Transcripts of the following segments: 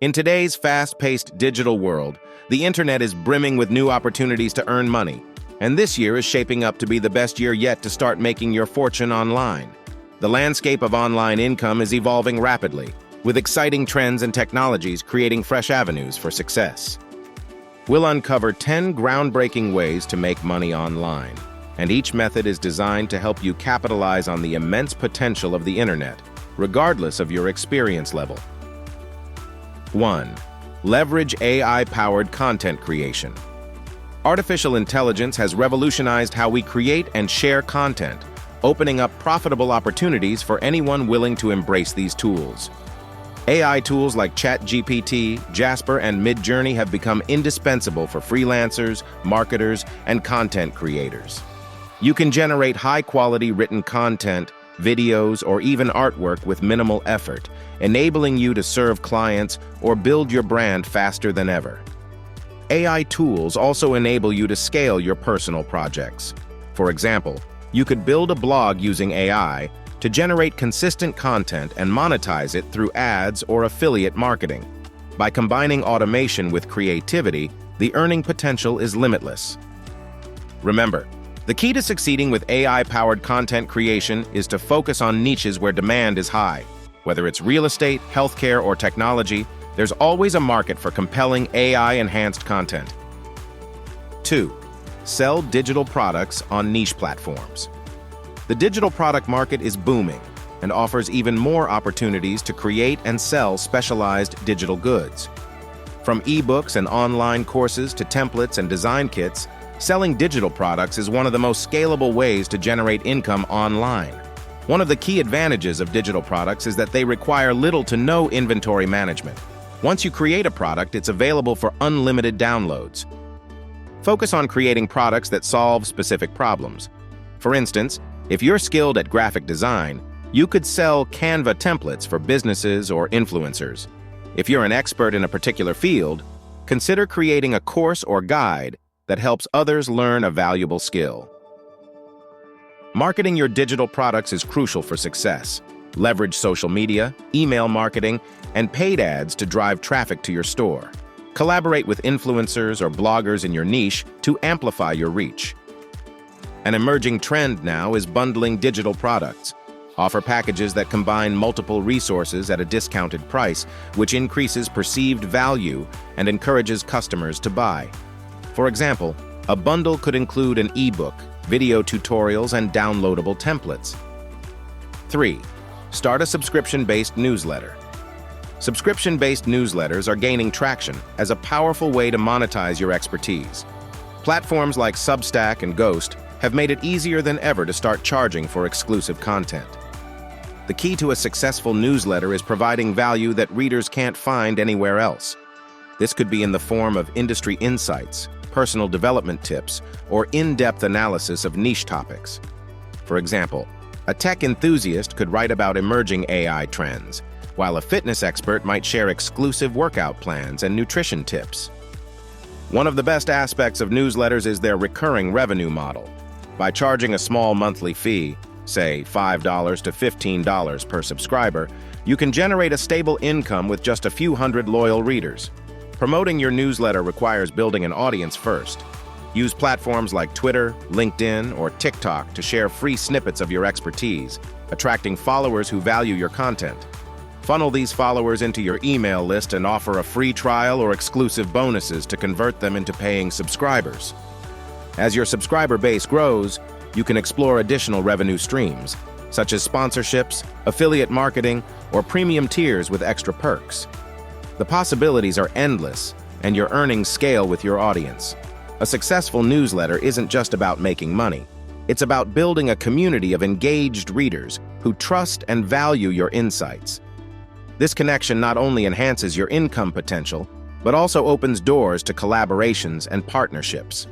In today's fast-paced digital world, the internet is brimming with new opportunities to earn money, and this year is shaping up to be the best year yet to start making your fortune online. The landscape of online income is evolving rapidly, with exciting trends and technologies creating fresh avenues for success. We'll uncover 10 groundbreaking ways to make money online, and each method is designed to help you capitalize on the immense potential of the internet, regardless of your experience level. 1. Leverage AI-powered content creation. Artificial intelligence has revolutionized how we create and share content, opening up profitable opportunities for anyone willing to embrace these tools. AI tools like ChatGPT, Jasper, and Midjourney have become indispensable for freelancers, marketers, and content creators. You can generate high-quality written content, videos, or even artwork with minimal effort, enabling you to serve clients or build your brand faster than ever. AI tools also enable you to scale your personal projects. For example, you could build a blog using AI to generate consistent content and monetize it through ads or affiliate marketing. By combining automation with creativity, the earning potential is limitless. Remember, the key to succeeding with AI-powered content creation is to focus on niches where demand is high. Whether it's real estate, healthcare, or technology, there's always a market for compelling AI-enhanced content. 2. Sell digital products on niche platforms. The digital product market is booming and offers even more opportunities to create and sell specialized digital goods. From ebooks and online courses to templates and design kits, selling digital products is one of the most scalable ways to generate income online. One of the key advantages of digital products is that they require little to no inventory management. Once you create a product, it's available for unlimited downloads. Focus on creating products that solve specific problems. For instance, if you're skilled at graphic design, you could sell Canva templates for businesses or influencers. If you're an expert in a particular field, consider creating a course or guide that helps others learn a valuable skill. Marketing your digital products is crucial for success. Leverage social media, email marketing, and paid ads to drive traffic to your store. Collaborate with influencers or bloggers in your niche to amplify your reach. An emerging trend now is bundling digital products. Offer packages that combine multiple resources at a discounted price, which increases perceived value and encourages customers to buy. For example, a bundle could include an ebook, video tutorials, and downloadable templates. 3. Start a subscription-based newsletter. Subscription-based newsletters are gaining traction as a powerful way to monetize your expertise. Platforms like Substack and Ghost have made it easier than ever to start charging for exclusive content. The key to a successful newsletter is providing value that readers can't find anywhere else. This could be in the form of industry insights, personal development tips, or in-depth analysis of niche topics. For example, a tech enthusiast could write about emerging AI trends, while a fitness expert might share exclusive workout plans and nutrition tips. One of the best aspects of newsletters is their recurring revenue model. By charging a small monthly fee, say $5 to $15 per subscriber, you can generate a stable income with just a few hundred loyal readers. Promoting your newsletter requires building an audience first. Use platforms like Twitter, LinkedIn, or TikTok to share free snippets of your expertise, attracting followers who value your content. Funnel these followers into your email list and offer a free trial or exclusive bonuses to convert them into paying subscribers. As your subscriber base grows, you can explore additional revenue streams, such as sponsorships, affiliate marketing, or premium tiers with extra perks. The possibilities are endless, and your earnings scale with your audience. A successful newsletter isn't just about making money. It's about building a community of engaged readers who trust and value your insights. This connection not only enhances your income potential, but also opens doors to collaborations and partnerships.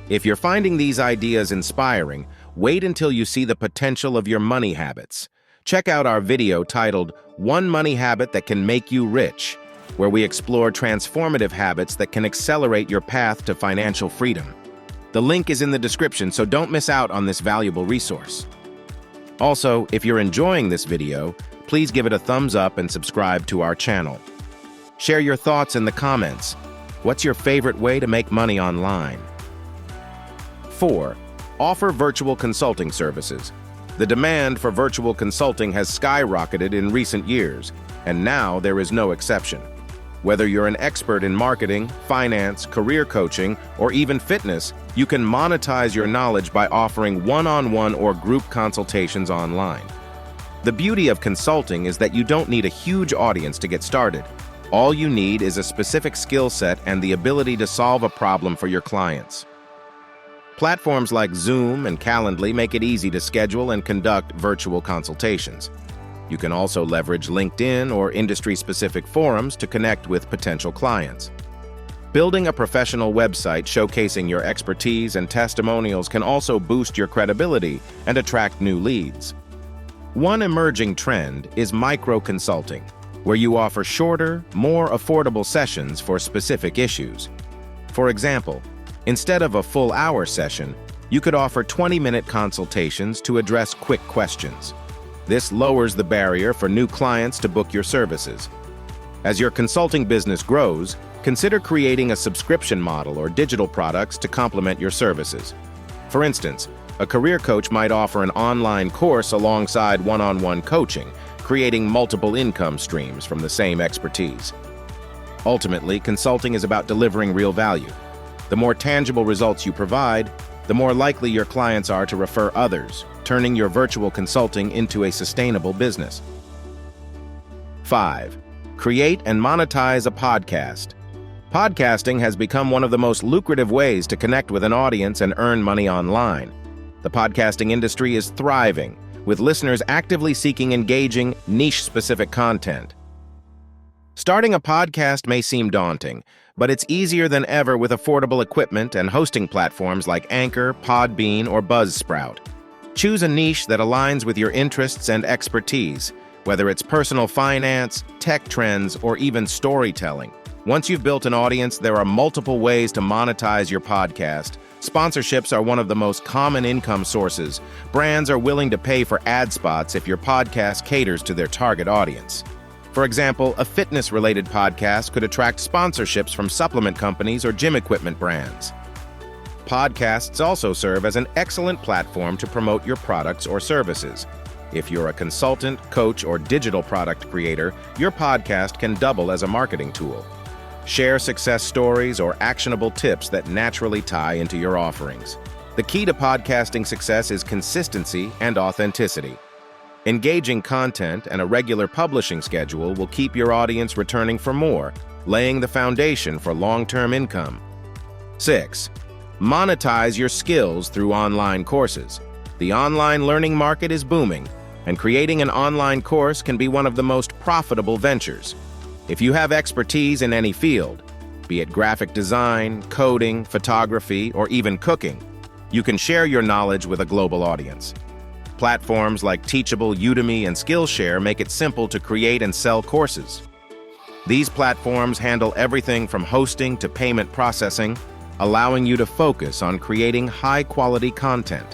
If you're finding these ideas inspiring, wait until you see the potential of your money habits. Check out our video titled "One Money Habit That Can Make You Rich," where we explore transformative habits that can accelerate your path to financial freedom. The link is in the description, so don't miss out on this valuable resource. Also, if you're enjoying this video, please give it a thumbs up and subscribe to our channel. Share your thoughts in the comments. What's your favorite way to make money online? 4. Offer virtual consulting services. The demand for virtual consulting has skyrocketed in recent years, and now there is no exception. Whether you're an expert in marketing, finance, career coaching, or even fitness, you can monetize your knowledge by offering one-on-one or group consultations online. The beauty of consulting is that you don't need a huge audience to get started. All you need is a specific skill set and the ability to solve a problem for your clients. Platforms like Zoom and Calendly make it easy to schedule and conduct virtual consultations. You can also leverage LinkedIn or industry-specific forums to connect with potential clients. Building a professional website showcasing your expertise and testimonials can also boost your credibility and attract new leads. One emerging trend is micro-consulting, where you offer shorter, more affordable sessions for specific issues. For example, instead of a full-hour session, you could offer 20-minute consultations to address quick questions. This lowers the barrier for new clients to book your services. As your consulting business grows, consider creating a subscription model or digital products to complement your services. For instance, a career coach might offer an online course alongside one-on-one coaching, creating multiple income streams from the same expertise. Ultimately, consulting is about delivering real value. The more tangible results you provide, the more likely your clients are to refer others, turning your virtual consulting into a sustainable business. 5. Create and monetize a podcast. Podcasting has become one of the most lucrative ways to connect with an audience and earn money online. The podcasting industry is thriving, with listeners actively seeking engaging, niche-specific content. Starting a podcast may seem daunting, but it's easier than ever with affordable equipment and hosting platforms like Anchor, Podbean, or Buzzsprout. Choose a niche that aligns with your interests and expertise, whether it's personal finance, tech trends, or even storytelling. Once you've built an audience, there are multiple ways to monetize your podcast. Sponsorships are one of the most common income sources. Brands are willing to pay for ad spots if your podcast caters to their target audience. For example, a fitness-related podcast could attract sponsorships from supplement companies or gym equipment brands. Podcasts also serve as an excellent platform to promote your products or services. If you're a consultant, coach, or digital product creator, your podcast can double as a marketing tool. Share success stories or actionable tips that naturally tie into your offerings. The key to podcasting success is consistency and authenticity. Engaging content and a regular publishing schedule will keep your audience returning for more, laying the foundation for long-term income. 6. Monetize your skills through online courses. The online learning market is booming, and creating an online course can be one of the most profitable ventures. If you have expertise in any field, be it graphic design, coding, photography, or even cooking, you can share your knowledge with a global audience. Platforms like Teachable, Udemy, and Skillshare make it simple to create and sell courses. These platforms handle everything from hosting to payment processing, allowing you to focus on creating high-quality content.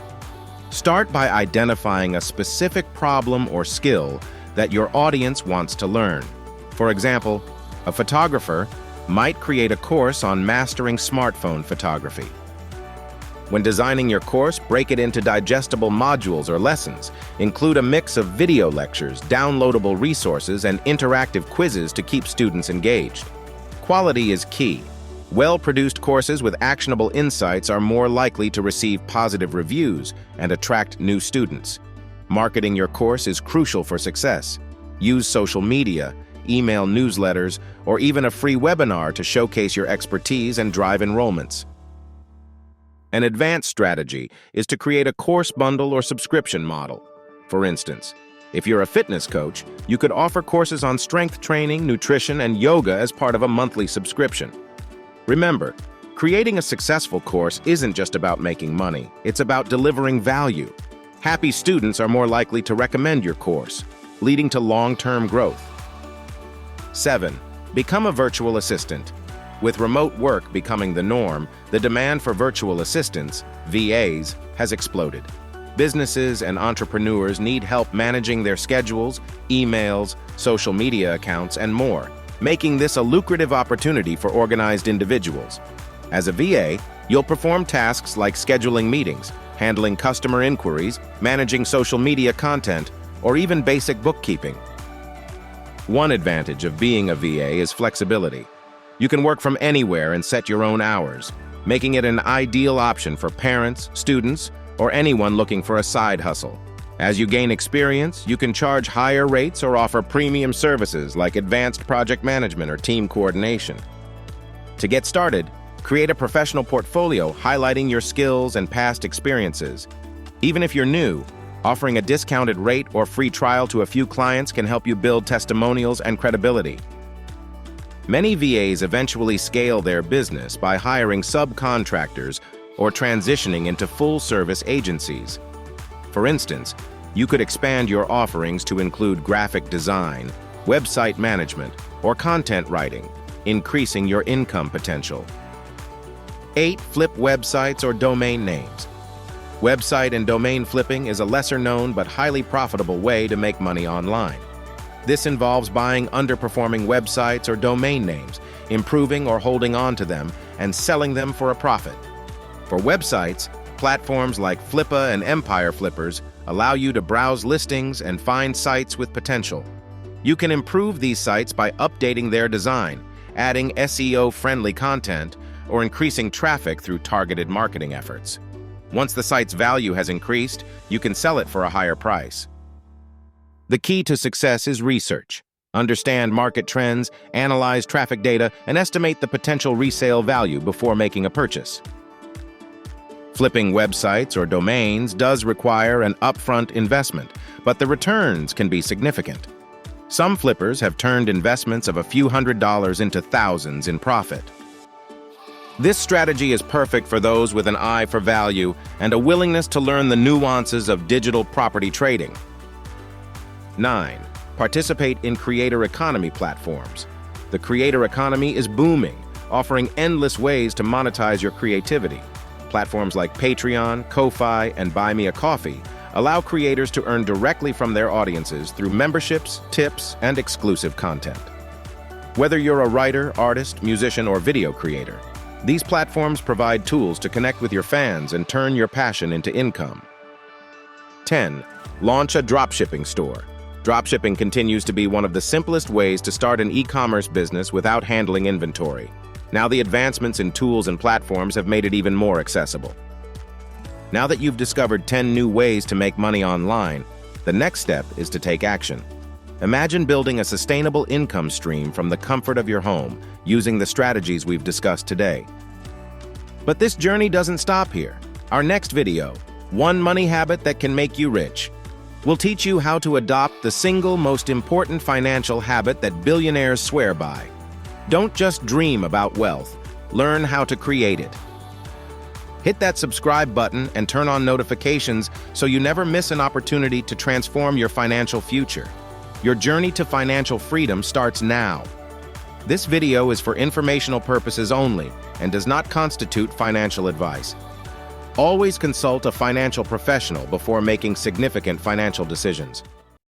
Start by identifying a specific problem or skill that your audience wants to learn. For example, a photographer might create a course on mastering smartphone photography. When designing your course, break it into digestible modules or lessons. Include a mix of video lectures, downloadable resources, and interactive quizzes to keep students engaged. Quality is key. Well-produced courses with actionable insights are more likely to receive positive reviews and attract new students. Marketing your course is crucial for success. Use social media, email newsletters, or even a free webinar to showcase your expertise and drive enrollments. An advanced strategy is to create a course bundle or subscription model. For instance, if you're a fitness coach, you could offer courses on strength training, nutrition, and yoga as part of a monthly subscription. Remember, creating a successful course isn't just about making money, it's about delivering value. Happy students are more likely to recommend your course, leading to long-term growth. 7. Become a virtual assistant. With remote work becoming the norm, the demand for virtual assistants, VAs, has exploded. Businesses and entrepreneurs need help managing their schedules, emails, social media accounts, and more. making this a lucrative opportunity for organized individuals. As a VA, you'll perform tasks like scheduling meetings, handling customer inquiries, managing social media content, or even basic bookkeeping. One advantage of being a VA is flexibility. You can work from anywhere and set your own hours, making it an ideal option for parents, students, or anyone looking for a side hustle. As you gain experience, you can charge higher rates or offer premium services like advanced project management or team coordination. To get started, create a professional portfolio highlighting your skills and past experiences. Even if you're new, offering a discounted rate or free trial to a few clients can help you build testimonials and credibility. Many VAs eventually scale their business by hiring subcontractors or transitioning into full-service agencies. For instance, you could expand your offerings to include graphic design, website management, or content writing, increasing your income potential. 8. Flip websites or domain names. Website and domain flipping is a lesser-known but highly profitable way to make money online. This involves buying underperforming websites or domain names, improving or holding on to them, and selling them for a profit. For websites, platforms like Flippa and Empire Flippers allow you to browse listings and find sites with potential. You can improve these sites by updating their design, adding SEO-friendly content, or increasing traffic through targeted marketing efforts. Once the site's value has increased, you can sell it for a higher price. The key to success is research. Understand market trends, analyze traffic data, and estimate the potential resale value before making a purchase. Flipping websites or domains does require an upfront investment, but the returns can be significant. Some flippers have turned investments of a few $100s into thousands in profit. This strategy is perfect for those with an eye for value and a willingness to learn the nuances of digital property trading. 9. Participate in creator economy platforms. The creator economy is booming, offering endless ways to monetize your creativity. Platforms like Patreon, Ko-Fi, and Buy Me a Coffee allow creators to earn directly from their audiences through memberships, tips, and exclusive content. Whether you're a writer, artist, musician, or video creator, these platforms provide tools to connect with your fans and turn your passion into income. 10. Launch a dropshipping store. Dropshipping continues to be one of the simplest ways to start an e-commerce business without handling inventory. Now the advancements in tools and platforms have made it even more accessible. Now that you've discovered 10 new ways to make money online, the next step is to take action. Imagine building a sustainable income stream from the comfort of your home using the strategies we've discussed today. But this journey doesn't stop here. Our next video, One Money Habit That Can Make You Rich, will teach you how to adopt the single most important financial habit that billionaires swear by. Don't just dream about wealth, learn how to create it. Hit that subscribe button and turn on notifications so you never miss an opportunity to transform your financial future. Your journey to financial freedom starts now. This video is for informational purposes only and does not constitute financial advice. Always consult a financial professional before making significant financial decisions.